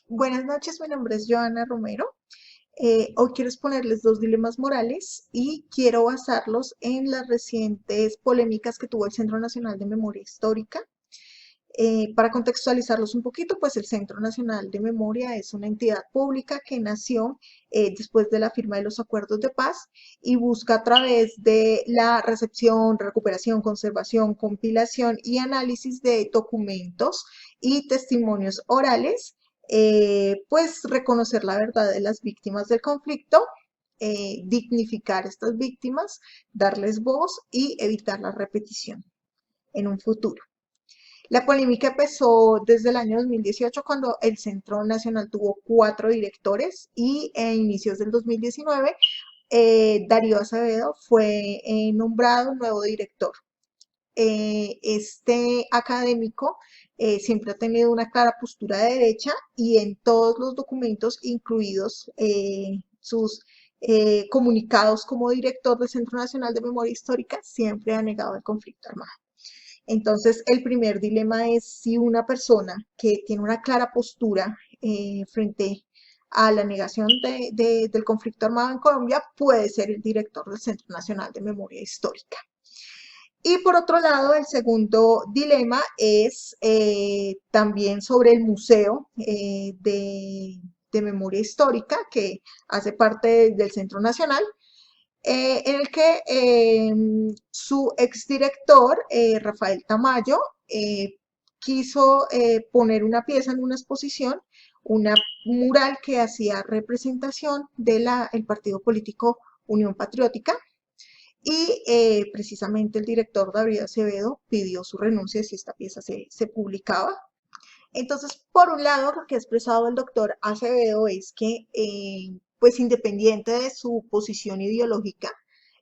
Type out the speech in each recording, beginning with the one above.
Buenas noches, mi nombre es Joana Romero. Hoy quiero exponerles dos dilemas morales y quiero basarlos en las recientes polémicas que tuvo el Centro Nacional de Memoria Histórica. Para contextualizarlos un poquito, pues el Centro Nacional de Memoria es una entidad pública que nació después de la firma de los acuerdos de paz y busca a través de la recepción, recuperación, conservación, compilación y análisis de documentos y testimonios orales, pues reconocer la verdad de las víctimas del conflicto, dignificar a estas víctimas, darles voz y evitar la repetición en un futuro. La polémica empezó desde el año 2018 cuando el Centro Nacional tuvo cuatro directores y a inicios del 2019 Darío Acevedo fue nombrado nuevo director. Este académico siempre ha tenido una clara postura de derecha y en todos los documentos, incluidos sus comunicados como director del Centro Nacional de Memoria Histórica, siempre ha negado el conflicto armado. Entonces, el primer dilema es si una persona que tiene una clara postura frente a la negación del conflicto armado en Colombia puede ser el director del Centro Nacional de Memoria Histórica. Y por otro lado, el segundo dilema es también sobre el Museo de Memoria Histórica, que hace parte del Centro Nacional, en el que su exdirector, Rafael Tamayo, quiso poner una pieza en una exposición, una mural que hacía representación del partido político Unión Patriótica, y precisamente el director David Acevedo pidió su renuncia si esta pieza se publicaba. Entonces, por un lado, lo que ha expresado el doctor Acevedo es que, pues independiente de su posición ideológica,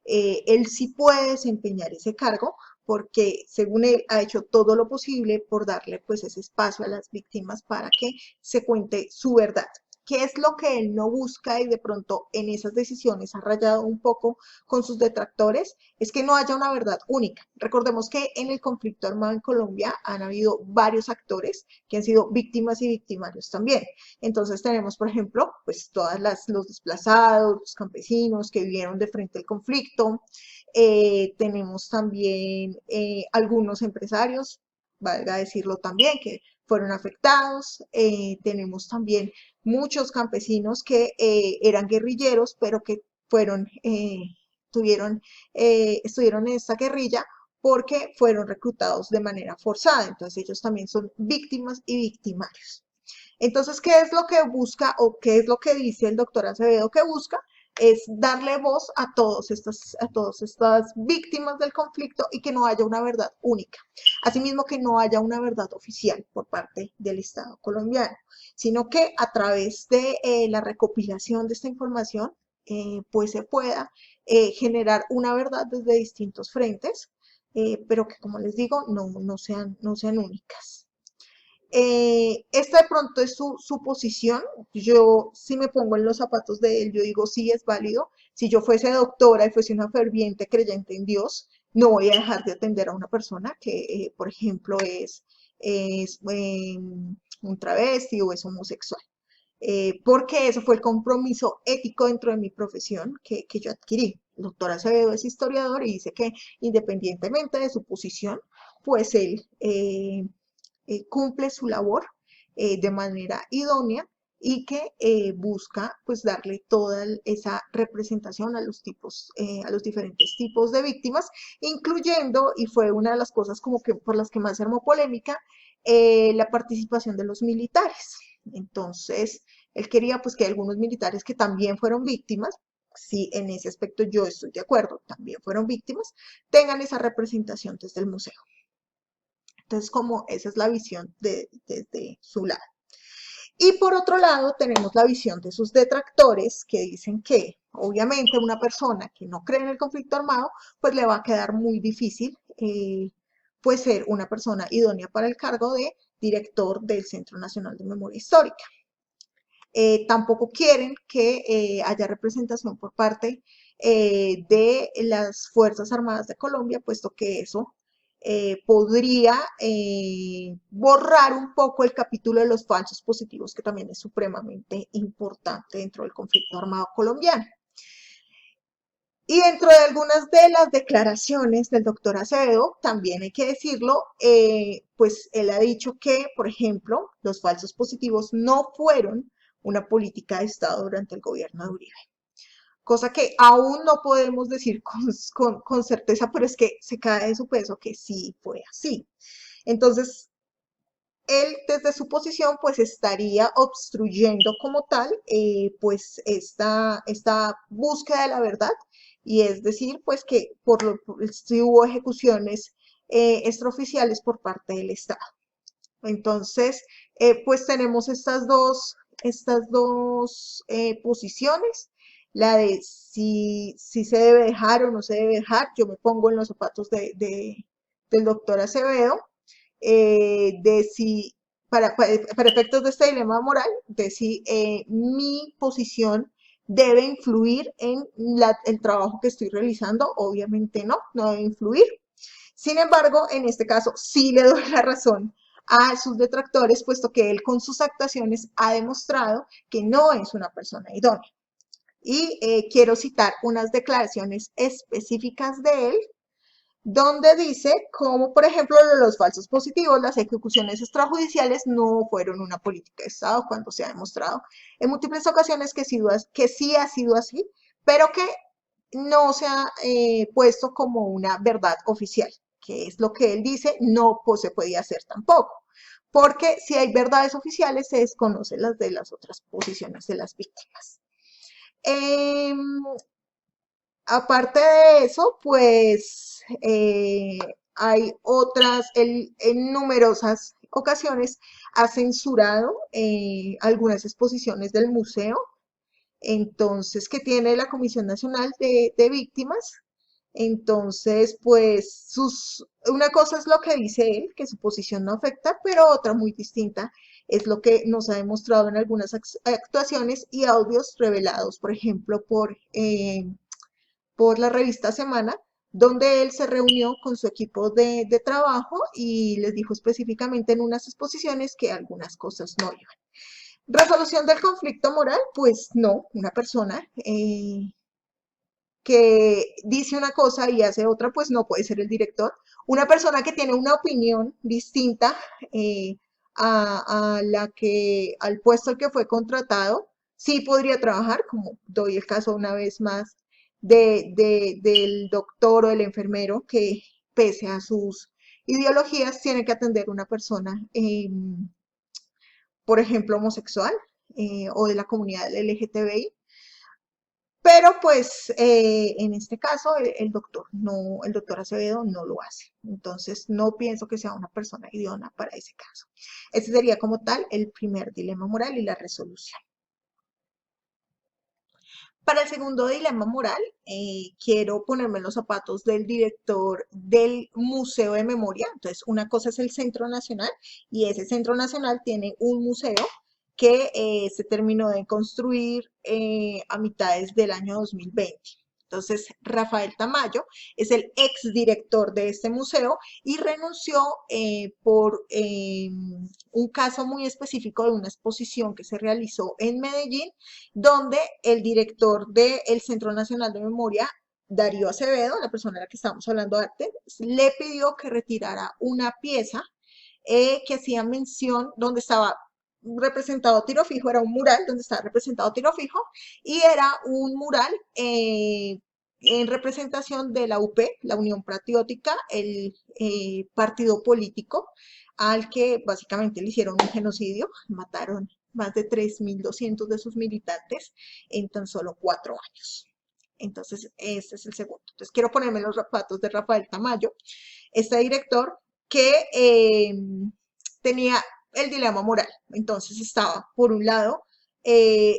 él sí puede desempeñar ese cargo porque, según él, ha hecho todo lo posible por darle pues ese espacio a las víctimas para que se cuente su verdad. ¿Qué es lo que él no busca y de pronto en esas decisiones ha rayado un poco con sus detractores? Es que no haya una verdad única. Recordemos que en el conflicto armado en Colombia han habido varios actores que han sido víctimas y victimarios también. Entonces tenemos, por ejemplo, pues los desplazados, los campesinos que vivieron de frente al conflicto. Tenemos también algunos empresarios, valga decirlo también, que fueron afectados. Tenemos también muchos campesinos que eran guerrilleros, pero que fueron, estuvieron en esta guerrilla porque fueron reclutados de manera forzada. Entonces ellos también son víctimas y victimarios. Entonces, ¿qué es lo que busca o qué es lo que dice el doctor Acevedo que busca? Es darle voz a todas estas víctimas del conflicto y que no haya una verdad única. Asimismo, que no haya una verdad oficial por parte del Estado colombiano, sino que a través de la recopilación de esta información, pues se pueda generar una verdad desde distintos frentes, pero que, como les digo, no sean únicas. Esta de pronto es su posición. Yo, si me pongo en los zapatos de él, yo digo, sí, es válido. Si yo fuese doctora y fuese una ferviente creyente en Dios, no voy a dejar de atender a una persona que, por ejemplo, es un travesti o es homosexual. Porque eso fue el compromiso ético dentro de mi profesión que yo adquirí. El doctor Acevedo es historiador y dice que independientemente de su posición, pues él cumple su labor de manera idónea y que busca pues darle toda esa representación a a los diferentes tipos de víctimas, incluyendo, y fue una de las cosas como que por las que más se armó polémica, la participación de los militares. Entonces, él quería pues que algunos militares que también fueron víctimas, sí, en ese aspecto yo estoy de acuerdo, también fueron víctimas, tengan esa representación desde el museo. Entonces, como esa es la visión desde su lado. Y por otro lado, tenemos la visión de sus detractores que dicen que, obviamente, una persona que no cree en el conflicto armado, pues le va a quedar muy difícil, pues ser una persona idónea para el cargo de director del Centro Nacional de Memoria Histórica. Tampoco quieren que haya representación por parte de las Fuerzas Armadas de Colombia, puesto que eso podría borrar un poco el capítulo de los falsos positivos, que también es supremamente importante dentro del conflicto armado colombiano. Y dentro de algunas de las declaraciones del doctor Acevedo, también hay que decirlo, pues él ha dicho que, por ejemplo, los falsos positivos no fueron una política de Estado durante el gobierno de Uribe. Cosa que aún no podemos decir con certeza, pero es que se cae de su peso que sí fue así. Entonces, él desde su posición pues estaría obstruyendo como tal pues esta búsqueda de la verdad, y es decir pues que si hubo ejecuciones extraoficiales por parte del Estado. Entonces pues tenemos estas dos posiciones, la de si se debe dejar o no se debe dejar. Yo me pongo en los zapatos del doctor Acevedo, de si, para efectos de este dilema moral, de si mi posición debe influir en el trabajo que estoy realizando. Obviamente no debe influir. Sin embargo, en este caso sí le doy la razón a sus detractores, puesto que él con sus actuaciones ha demostrado que no es una persona idónea. Y quiero citar unas declaraciones específicas de él, donde dice como, por ejemplo, los falsos positivos, las ejecuciones extrajudiciales no fueron una política de Estado, cuando se ha demostrado en múltiples ocasiones que sí ha sido así, pero que no se ha puesto como una verdad oficial, que es lo que él dice, no pues, se podía hacer tampoco, porque si hay verdades oficiales se desconocen las de las otras posiciones de las víctimas. Eh, Aparte de eso, pues hay otras, él en numerosas ocasiones ha censurado algunas exposiciones del museo, entonces, que tiene la Comisión Nacional de Víctimas. Entonces, pues, una cosa es lo que dice él, que su posición no afecta, pero otra muy distinta es lo que nos ha demostrado en algunas actuaciones y audios revelados, por ejemplo, por la revista Semana, donde él se reunió con su equipo de trabajo y les dijo específicamente en unas exposiciones que algunas cosas no iban. Resolución del conflicto moral, pues no, una persona que dice una cosa y hace otra, pues no puede ser el director. Una persona que tiene una opinión distinta al puesto al que fue contratado, sí podría trabajar, como doy el caso una vez más del doctor o del enfermero que pese a sus ideologías tiene que atender una persona, por ejemplo, homosexual o de la comunidad LGTBI. Pero pues en este caso el doctor Acevedo no lo hace. Entonces no pienso que sea una persona idónea para ese caso. Ese sería como tal el primer dilema moral y la resolución. Para el segundo dilema moral, quiero ponerme en los zapatos del director del Museo de Memoria. Entonces, una cosa es el Centro Nacional, y ese Centro Nacional tiene un museo que se terminó de construir a mitades del año 2020. Entonces, Rafael Tamayo es el exdirector de este museo y renunció por un caso muy específico de una exposición que se realizó en Medellín, donde el director del Centro Nacional de Memoria, Darío Acevedo, la persona de la que estamos hablando antes, le pidió que retirara una pieza que hacía mención, donde estaba representado Tiro Fijo, era un mural donde estaba representado Tiro Fijo, y era un mural en representación de la UP, la Unión Patriótica, el partido político al que básicamente le hicieron un genocidio, mataron más de 3.200 de sus militantes en tan solo 4 años. Entonces, este es el segundo. Entonces, quiero ponerme los zapatos de Rafael Tamayo, este director que tenía el dilema moral. Entonces, estaba, por un lado,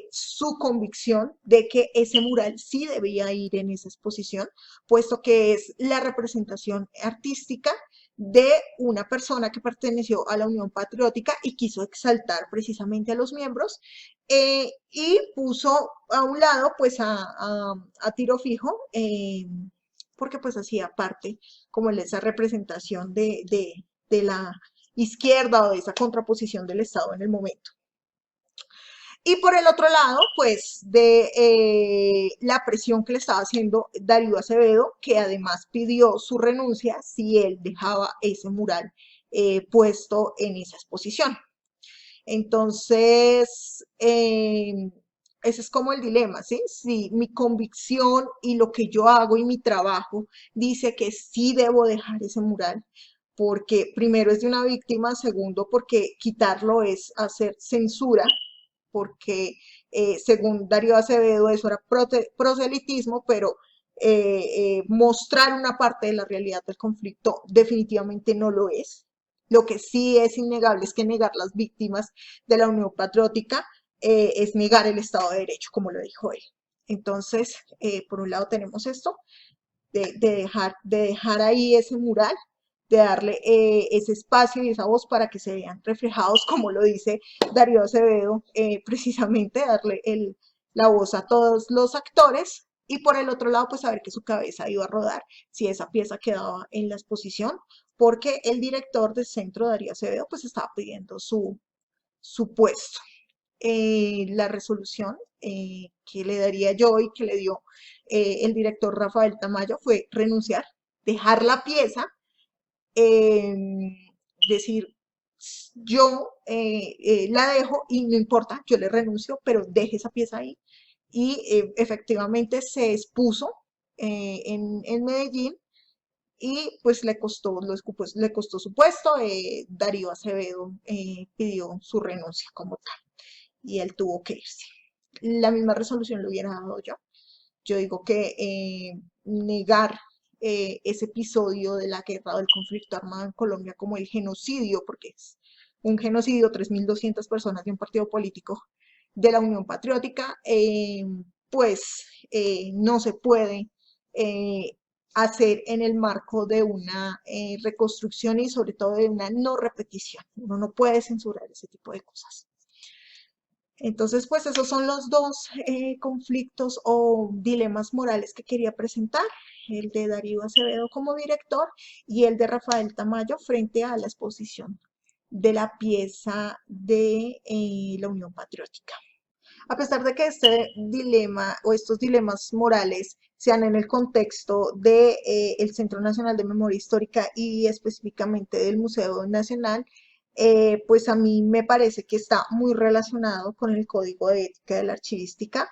su convicción de que ese mural sí debía ir en esa exposición, puesto que es la representación artística de una persona que perteneció a la Unión Patriótica y quiso exaltar precisamente a los miembros, y puso a un lado pues a Tiro Fijo, porque pues hacía parte como de esa representación de la izquierda o de esa contraposición del Estado en el momento. Y por el otro lado, pues de la presión que le estaba haciendo Darío Acevedo, que además pidió su renuncia si él dejaba ese mural puesto en esa exposición. Entonces, ese es como el dilema, ¿sí? Si mi convicción y lo que yo hago y mi trabajo dice que sí debo dejar ese mural, porque primero es de una víctima, segundo porque quitarlo es hacer censura, porque según Darío Acevedo eso era proselitismo, pero mostrar una parte de la realidad del conflicto definitivamente no lo es. Lo que sí es innegable es que negar las víctimas de la Unión Patriótica es negar el Estado de Derecho, como lo dijo él. Entonces, por un lado tenemos esto, de dejar ahí ese mural, de darle ese espacio y esa voz para que se vean reflejados, como lo dice Darío Acevedo, precisamente darle la voz a todos los actores, y por el otro lado, pues saber que su cabeza iba a rodar si esa pieza quedaba en la exposición, porque el director del centro, Darío Acevedo, pues estaba pidiendo su puesto. La resolución que le daría yo y que le dio el director Rafael Tamayo fue renunciar, dejar la pieza, eh, decir, yo la dejo y no importa, yo le renuncio, pero deje esa pieza ahí. Y efectivamente se expuso en Medellín y pues le costó su puesto. Darío Acevedo pidió su renuncia como tal y él tuvo que irse. La misma resolución lo hubiera dado yo. Yo digo que negar ese episodio de la guerra o del conflicto armado en Colombia como el genocidio, porque es un genocidio, 3.200 personas de un partido político de la Unión Patriótica, pues no se puede eh, hacer en el marco de una reconstrucción y sobre todo de una no repetición. Uno no puede censurar ese tipo de cosas. Entonces, pues esos son los dos conflictos o dilemas morales que quería presentar, el de Darío Acevedo como director y el de Rafael Tamayo frente a la exposición de la pieza de la Unión Patriótica. A pesar de que este dilema o estos dilemas morales sean en el contexto del Centro Nacional de Memoria Histórica y específicamente del Museo Nacional, pues a mí me parece que está muy relacionado con el Código de Ética de la Archivística,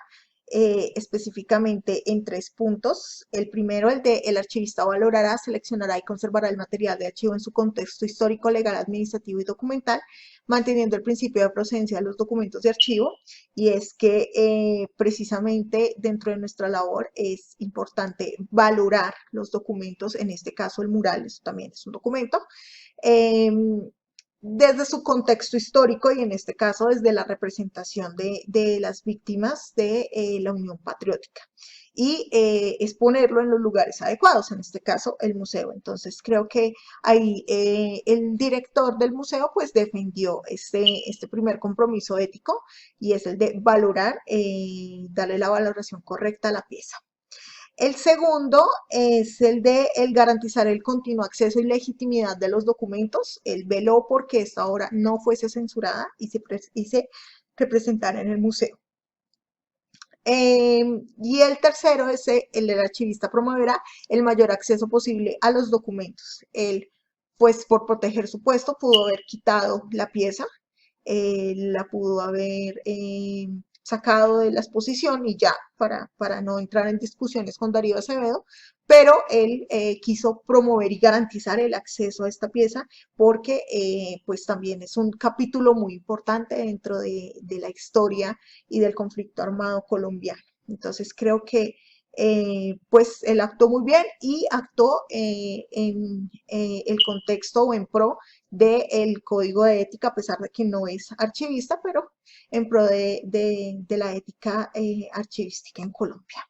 específicamente en 3 puntos. El primero, el de el archivista valorará, seleccionará y conservará el material de archivo en su contexto histórico, legal, administrativo y documental, manteniendo el principio de procedencia de los documentos de archivo. Y es que precisamente dentro de nuestra labor es importante valorar los documentos, en este caso el mural, eso también es un documento, eh, desde su contexto histórico y en este caso desde la representación de las víctimas de la Unión Patriótica y exponerlo en los lugares adecuados, en este caso el museo. Entonces creo que ahí el director del museo pues defendió este primer compromiso ético y es el de valorar, darle la valoración correcta a la pieza. El segundo es el de garantizar el continuo acceso y legitimidad de los documentos. Él veló porque esta obra no fuese censurada y se representara en el museo. Y el tercero es el archivista promoverá el mayor acceso posible a los documentos. Él, pues por proteger su puesto, pudo haber quitado la pieza, la pudo haber sacado de la exposición y ya, para no entrar en discusiones con Darío Acevedo, pero él quiso promover y garantizar el acceso a esta pieza porque pues también es un capítulo muy importante dentro de la historia y del conflicto armado colombiano. Entonces creo que pues él actuó muy bien y actuó en el contexto o en pro del código de ética, a pesar de que no es archivista, pero en pro de la ética archivística en Colombia.